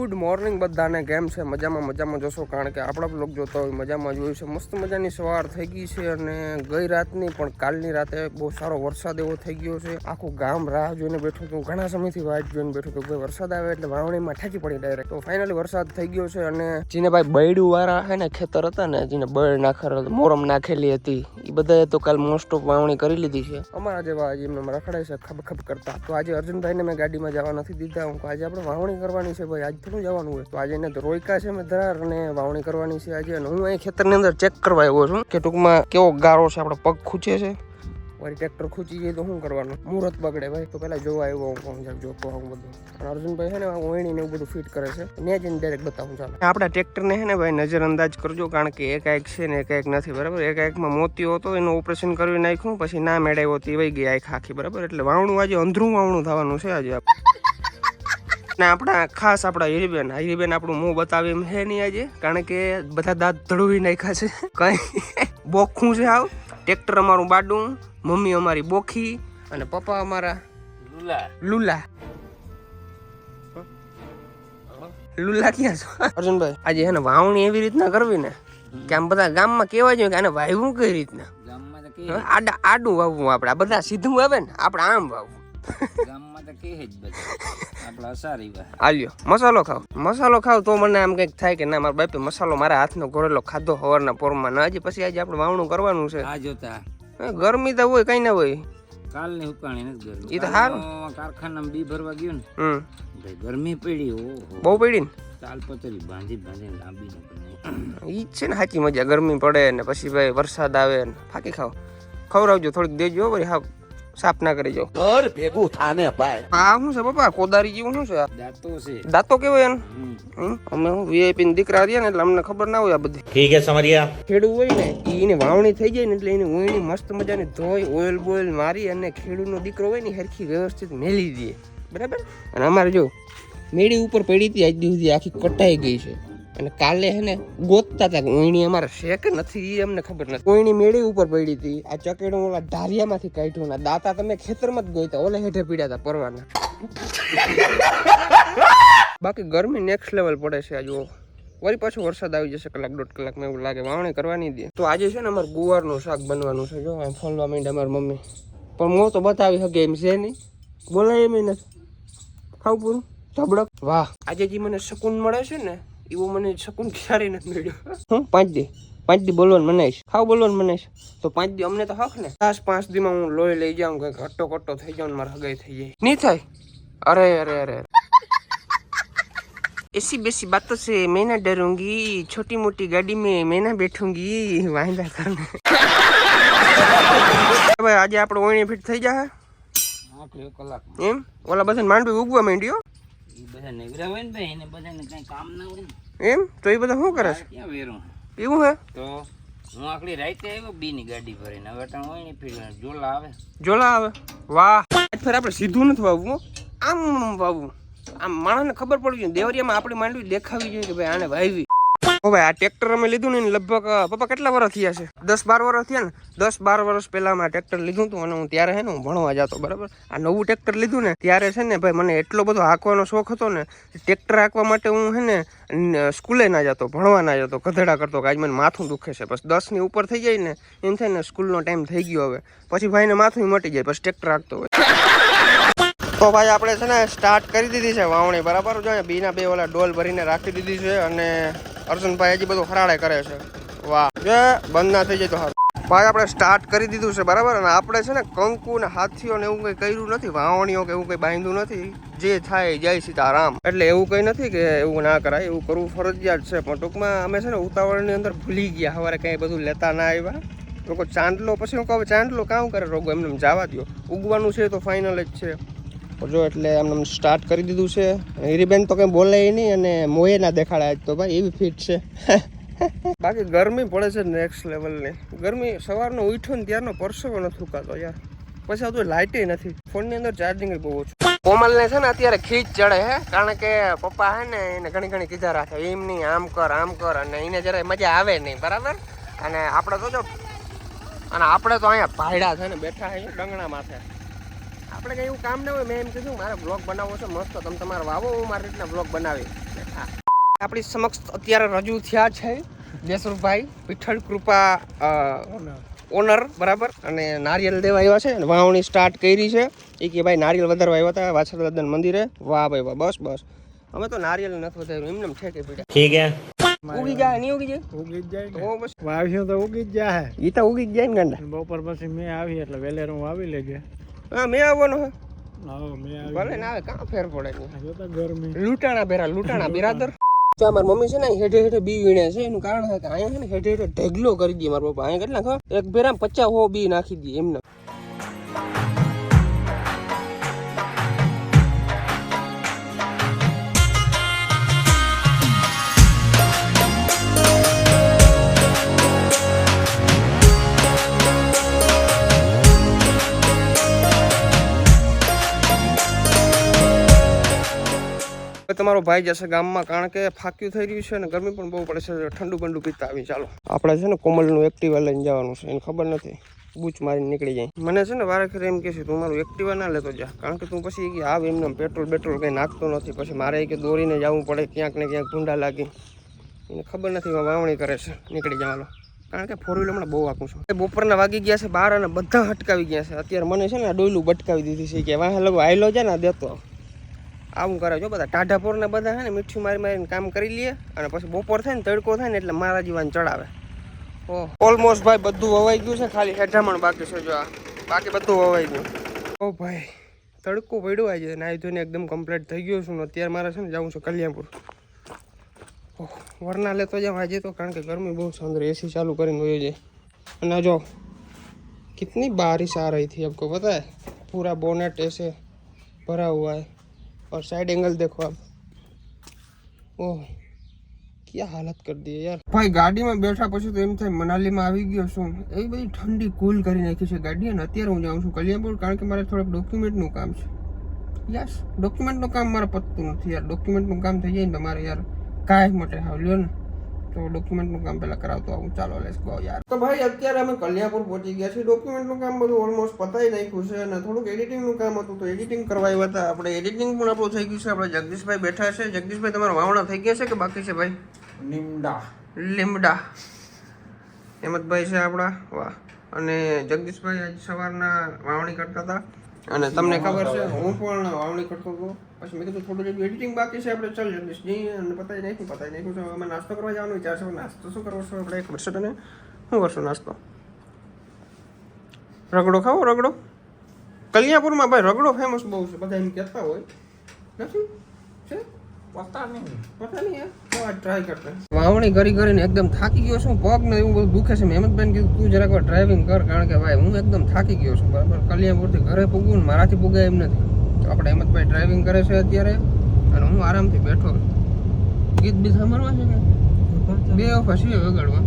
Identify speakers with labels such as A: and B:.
A: Good morning બધાને. કેમ છે? મજામાં જોશો, કારણ કે આપણા બ્લોગ જોતા હોય મજામાં જોયું છે. મસ્ત મજાની સવાર થઈ ગઈ છે અને ગઈ રાતની પણ કાલની રાતે બહુ સારો વરસાદ એવો થઈ ગયો છે. આખું ગામ રાહ જોઈને બેઠું હતું, ઘણા સમયથી વાટ જોઈને બેઠું હતું. ભાઈ વરસાદ આવે એટલે વાવણીમાં ઠેકી પડી ડાયરેક્ટ. તો ફાઇનલી વરસાદ થઈ ગયો છે અને જેને ભાઈ બૈડું વાળા હે ને ખેતર હતા ને, જેને બળ નાખેલો મોરમ નાખેલી હતી, એ બધાએ તો કાલ મોસ્ટ ઓફ વાવણી કરી લીધી છે. અમારા જેવા આજે એમને રખડાય છે ખબ કરતા. તો આજે અર્જુનભાઈને મેં ગાડીમાં જવા નથી દીધા. હું આજે આપણે વાવણી કરવાની છે ભાઈ, આજ થોડું જવાનું હોય. તો આજે એને રોયકા છે મેં ધરાર અને વાવણી કરવાની છે આજે. અને હું અહીં ખેતરની અંદર ચેક કરવા આવ્યો છું કે ટૂંકમાં કેવો ગારો છે, આપણો પગ ખૂચે છે. વળી ટ્રેક્ટર ખૂચી જાય તો શું કરવાનું? મુહૂર્ત બગડે ભાઈ. તો પેલા જોવા આવ્યો હું કહું જોતો હું બધું. અને અર્જુનભાઈ છે ને ઓયણી ને એવું બધું ફિટ કરે છે, ને જઈને ડાયરેક્ટ બતાવું. ચાલો આપણા ટ્રેક્ટરને છે ને ભાઈ નજર અંદાજ કરજો, કારણ કે એક છે ને એક નથી બરાબર. એકમાં મોતીઓ હતો, એનું ઓપરેશન કરી નાખ્યું, પછી ના મેળવ્યો તે વહી ગઈ આખી બરાબર. એટલે વાવણું આજે અંધરું વાવણું થવાનું છે આજે. ને આપણા ખાસ આપણા હીરીબેન આપણું મું બતાવે એમ છે નહીં આજે, કારણ કે બધા દાંત ધડુવી નાખ્યા છે. કઈ બોખું છે આવ. ટ્રેક્ટર અમારું બાડું, મમ્મી અમારી બોખી અને પપ્પા અમારા લુલા. લુલા ક્યાં છો અર્જુનભાઈ? આજે હે ને વાવણી એવી રીતના કરવી ને કે આમ બધા ગામમાં કેવા જોઈએ કે આને વાવ્યું કઈ રીતના. આડું વાવવું આપણે, આ બધા સીધું આવે ને આપણે આમ વાવવું. મસાલો ખાવ તો મને આમ કઈક થાય કે ના મારા બાપે મસાલો મારા હાથનો ઘોરેલો ખાધો હવારના પોરમાં ના. હજી પછી આજે આપણે વાવણું કરવાનું છે. ગરમી તો હોય, કઈ ના હોય.
B: કાલની ઉકાણી નથી ગરમી.
A: ઈ તો સારું.
B: કારખાનામાં બી ભરવા ગયો ને ગરમી પડી,
A: બહુ પડી ને.
B: તાલપતરી બાંધી લાંબી
A: ઈ છે ને સાચી મજા. ગરમી પડે ને પછી ભાઈ વરસાદ આવે ને ફાકી ખાવ. ખવડાવજો થોડીક દેજો વળી. હા સાફ ના કરી જાવ. ઘર ભેગું થાને ભાઈ. હા શું છે પપ્પા? કોદારી જેવું શું છે?
B: દાંતો છે.
A: દાંતો કેવાય એને? અમે હું વીઆઈપી ની દીકરા રહ્યા ને એટલે અમને ખબર ના હોય આ બધી. ઠીક છે સમરિયા. ખેડૂત હોય ને એની વાવણી થઈ જાય ને એટલે એની ઓયણી મસ્ત મજાની ધોઈ ઓઇલ બોઇલ મારી અને ખેડૂતનો દીકરો હોય ને હરખી વ્યવસ્થિત મેલી દે બરાબર. અને અમારે જો મેળી ઉપર પડી હતી આજ સુધી આખી કટાઈ ગઈ છે. અને કાલે હે ને ગોતતા હતા કે ઓયણી અમારે છે કે નથી, એ અમને ખબર નથી. ઓયણી મેળી ઉપર પડી હતી. આ ચકેડું ઓલા ધારિયામાંથી કાઢ્યું ના. દાતા તમે ખેતરમાં જ ગોઈતા, ઓલે હેઠે પીડ્યા હતા પરવાના. બાકી ગરમી નેક્સ્ટ લેવલ પડે છે. આ જો વળી પાછો વરસાદ આવી જશે કલાક દોઢ કલાકમાં એવું લાગે. વાવણી કરવાની દે. તો આજે છે ને અમારે ગુવારનું શાક બનવાનું છે. જો આમ ફોલવા માંડ્યા અમારી મમ્મી, પણ હું તો બતાવી શકે એમ છે નહીં, બોલાય એમ નથી. ખાવ પૂરું ધબડક. વાહ, આજે જે મને શકૂન મળે છે ને એવું મને શકૂન ક્યારેય નથી મળ્યો. હું 5 દી બોલવાનું મનાઈશ, ખાવ બોલવાનું મનાઈશ. તો 5 દી અમને તો હક ને. 5 દીમાં હું લોહી લઈ જાઉં, કઈક હટ્ટો થઈ જાઉં, મારે હગાઈ થઈ જાય. નહીં થાય. અરે ऐसी बेसी बातों से मैं ना डरूंगी, छोटी मोटी गाड़ी में मैं ना बैठूंगी, वांदा करने. ભાઈ આજે આપણે ઓયણી ફિટ થઈ જાય
B: 8 કલાક
A: એમ. ઓલા બધા માંડવી ઉગવા માંડ્યો.
B: ઈ બધા નેવરા હોય ને ભાઈ, એને બધાને કઈ કામ ના હોય
A: એમ. તો એ બધા શું કરે છે?
B: ક્યાં વેરું
A: એવું હે?
B: તો હું આખડી રાતે આવ્યો બી ની ગાડી ભરીને. હવે તો ઓયણી ફિટ જોલા આવે. વાહ, ફેર આપણે સીધું નથી વાવવું, આમ વાવવું. આમ માણસને ખબર પડવી જોઈએ. દેવરિયામાં આપણી માંડવી દેખાવી જોઈએ કે ભાઈ આને વાવી. ઓ ભાઈ આ ટ્રેક્ટર અમે લીધું ને લગભગ પપ્પા કેટલા વર્ષ થયા છે? 10-12 વર્ષ થયા ને. 10-12 વર્ષ પહેલા મેં ટ્રેક્ટર લીધું હતું અને હું ત્યારે હે ને હું ભણવા જતો બરાબર. આ નવું ટ્રેક્ટર લીધું ને ત્યારે છે ને ભાઈ મને એટલો બધો હાંકવાનો શોખ હતો ને, ટ્રેક્ટર હાંકવા માટે હું હે ને સ્કૂલે ના જતો, ભણવા ના જતો, ગધેડા કરતો કે આજ મને માથું દુખે છે. બસ 10 ની ઉપર થઈ જાય ને એમ થાય ને સ્કૂલનો ટાઈમ થઈ ગયો હવે, પછી ભાઈને માથું મટી જાય, પછી ટ્રેક્ટર હાંકતો હોય. તો ભાઈ આપણે છે ને સ્ટાર્ટ કરી દીધી છે વાવણી બરાબર. જો બીના 2 ઓલા ડોલ ભરીને રાખી દીધી છે અને અર્જુનભાઈ હજી બધું હરાડે કરે છે. વાહ, જે બંધ ના થઈ જાય તો સારું. ભાઈ આપણે સ્ટાર્ટ કરી દીધું છે બરાબર. અને આપણે છે ને કંકુ ને હાથીઓ ને એવું કંઈ કર્યું નથી, વાવણીઓ કે એવું કંઈ બાંધ્યું નથી. જે થાય જય સીતારામ. એટલે એવું કંઈ નથી કે એવું ના કરાય, એવું કરવું ફરજિયાત છે. પણ ટૂંકમાં અમે છે ને ઉતાવળની અંદર ભૂલી ગયા, સવારે કંઈ બધું લેતા ના આવ્યા લોકો. ચાંદલો પછી હું કહું ચાંદલો કામ કરે રોગો, એમને જવા દો. ઉગવાનું છે તો ફાઇનલ જ છે. જો એટલે આમ સ્ટાર્ટ કરી દીધું છે. હીરીબેન તો કંઈ બોલે નહીં અને મોએ ના દેખાડે આજ તો ભાઈ, એવી ફિટ છે. બાકી ગરમી પડે છે નેક્સ્ટ લેવલની ગરમી. સવારનો ઉઠ્યો ને ત્યારનો પરસેવો નથી થૂકાતો યાર. પછી આવતું લાઇટે નથી, ફોનની અંદર ચાર્જિંગ બહુ ઓછું. કોમલને છે ને અત્યારે ખીચ ચડે હે, કારણ કે પપ્પા હે ને એને ઘણી કીધા રાખે એમ નહીં, આમ કર, અને એને જરાય મજા આવે નહીં બરાબર. અને આપણે તો જો, અને આપણે તો અહીંયા ભાયડા છે ને બેઠા છે ડંગણા માથે.
A: આપણે કઈ એવું કામ ના હોય. મેં એમ કીધું મારે બ્લોગ બનાવવો છે મસ્ત, તમે તમારે વાવો, હું મારી રીતના બ્લોગ બનાવી. આપણી સમક્ષ અત્યારે રજૂ થયા છે જયસુરભાઈ પીઠળ કૃપા ઓનર, બરાબર. અને નારિયેલ દેવા આવ્યા છે અને વાવણી સ્ટાર્ટ કરી છે. એ કે ભાઈ નારિયેલ વધારવા આવ્યા હતા વાછળ દાદા મંદિરે. વાહ ભાઈ વાહ, બસ બસ. અમે તો નારિયેલ નથી વધાર્યું, એમને છે કે પીડા ઠીક હે. ઉગી જાય નહીં ઉગી જાય?
C: ઉગી જ જાય
A: તો બસ
C: વાવ્યું તો ઉગી જ જાય.
A: એ તો ઉગી જ જાય ને ગાંડા.
C: બપોર પછી મેં આવી એટલે વેલેરું વાવી લેજે.
A: હા મેં આવવાનો હે.
C: હા મેં આવી.
A: ભલે ને આવે, કાં ફેર પડે નહીં.
C: જો તો ગરમી.
A: લૂંટાણા બિરાદર. તો મારી મમ્મી છે ને હેઠે હેઠે બી વીણે છે. એનું કારણ છે કે અહીંયા છે ને હેઠે હેઠે ઢગલો કરી દઈએ મારા પપ્પા. અહીંયા કેટલા ખબર, એક ભેરામ 50 બી નાખી દઈએ એમને. તમારો ભાઈ જશે ગામમાં, કારણ કે ફાક્યું થઈ રહ્યું છે અને ગરમી પણ બહુ પડે છે. ઠંડુ બંડુ પીતા આવી. ચાલો આપણે છે ને કોમલનું એક્ટિવા લઈને જવાનું છે. એને ખબર નથી, બૂચ મારીને નીકળી જાય. મને છે ને વારે ખરે એમ કહે છે તું મારું એક્ટિવા ના લેતો જા, કારણ કે તું પછી આવ એમને પેટ્રોલ કંઈ નાખતો નથી. પછી મારે કે દોરીને જવું પડે, ક્યાંક ને ક્યાંક ભૂંડા લાગી. એને ખબર નથી વાવણી કરે છે. નીકળી જવાનો, કારણ કે 4 વ્હીલર હમણાં બહુ આખું છું. બપોરના વાગી ગયા છે 12 અને બધા હટકાવી ગયા છે. અત્યારે મને છે ને આ ડોયલું બટકાવી દીધી છે કે વાહ લગો આયલો છે ને દેતો આવું કરે. જો બધા ટાઢાપોર ને બધા છે ને મીઠું મારીને કામ કરી લઈએ અને પછી બપોર થાય ને તડકો થાય ને એટલે મારા જીવાન ચડાવે. ઓલમોસ્ટ ભાઈ બધું વવાઈ ગયું છે, ખાલી હેઠામણ બાકી છે. જો આ બાકી બધું વવાઈ ગયું. ઓ ભાઈ તડકો પડ્યો આજે. નાહી ધોઈને એકદમ કમ્પ્લીટ થઈ ગયો છું. અત્યારે મારે છે ને જવું છે કલ્યાણપુર. વરના લેતો જાઉં આજે તો, કારણ કે गर्मी बहुत है. अंदर एसी चालू કરીને વયો જાય. અને જો कितनी बारिश आ रही थी आपको पता है. पूरा बोनेट ऐसे भरा हुआ है और साइड एंगल देखो आप. ओह क्या हालत कर दी यार. ભાઈ ગાડીમાં બેઠા પછી તો એમ થાય મનાલીમાં આવી ગયો છું. એ બધી ઠંડી કુલ કરી નાખી છે ગાડી. અને અત્યારે હું જાઉં છું કલ્યાણપુર, કારણ કે મારે થોડુંક ડોક્યુમેન્ટનું કામ છે. યસ, ડોક્યુમેન્ટનું કામ મારે પતતું નથી યાર. ડોક્યુમેન્ટનું કામ થઈ જાય ને મારે યાર કાંઈ માટે હાલ્યો ને તો ડોક્યુમેન્ટનું કામ પહેલાં કરાવતો આવું. ચાલો લેટ્સ ગો યાર. તો ભાઈ અત્યારે અમે કલ્યાણપુર પહોંચી ગયા છીએ. ડોક્યુમેન્ટનું કામ બધું ઓલમોસ્ટ પતાવી નાખ્યું છે અને થોડુંક એડિટિંગનું કામ હતું તો એડિટિંગ કરવા આવ્યા હતા. આપણે એડિટિંગ પણ આપણું થઈ ગયું છે. આપણે જગદીશભાઈ બેઠા છે. જગદીશભાઈ તમારા વાવણા થઈ ગયા છે કે બાકી છે ભાઈ? લીમડા હેમંતભાઈ છે આપણા. વાહ. અને જગદીશભાઈ આજે સવારના વાવણી કરતા હતા અને તમને ખબર છે હું પણ વાવણી કરતો હતો. પછી મેં કીધું થોડું જેટલું એડિટિંગ બાકી છે, આપણે ચાલ જગદીશ જઈએ અને પતાવી નાખ્યું છે. અમે નાસ્તો કરવા જવાનું વિચાર છે. નાસ્તો શું કરવો છો આપણે? ખબર છે તને શું કરશો નાસ્તો? રગડો ખાવો? રગડો કલ્યાણપુરમાં ભાઈ રગડો ફેમસ બહુ છે. બધા એમ કહેતા હોય. નથી છે? પતા નહીં ટ્રાય કરતા. વાવણી કરીને એકદમ થાકી ગયો છું. પગ ને એવું બધું દુખે છે. હેમંતભાઈને કીધું તું જરાક વાર ડ્રાઇવિંગ કર, કારણ કે ભાઈ હું એકદમ થાકી ગયો છું. બરાબર. કલ્યાણપુરથી ઘરે પૂગવું ને મારાથી પૂગાય એમ નથી. તો આપણે હેમંતભાઈ ડ્રાઇવિંગ કરે છે અત્યારે અને હું આરામથી બેઠો. ગીત બી સાંભળવા છે કે બે પછી વગાડવા.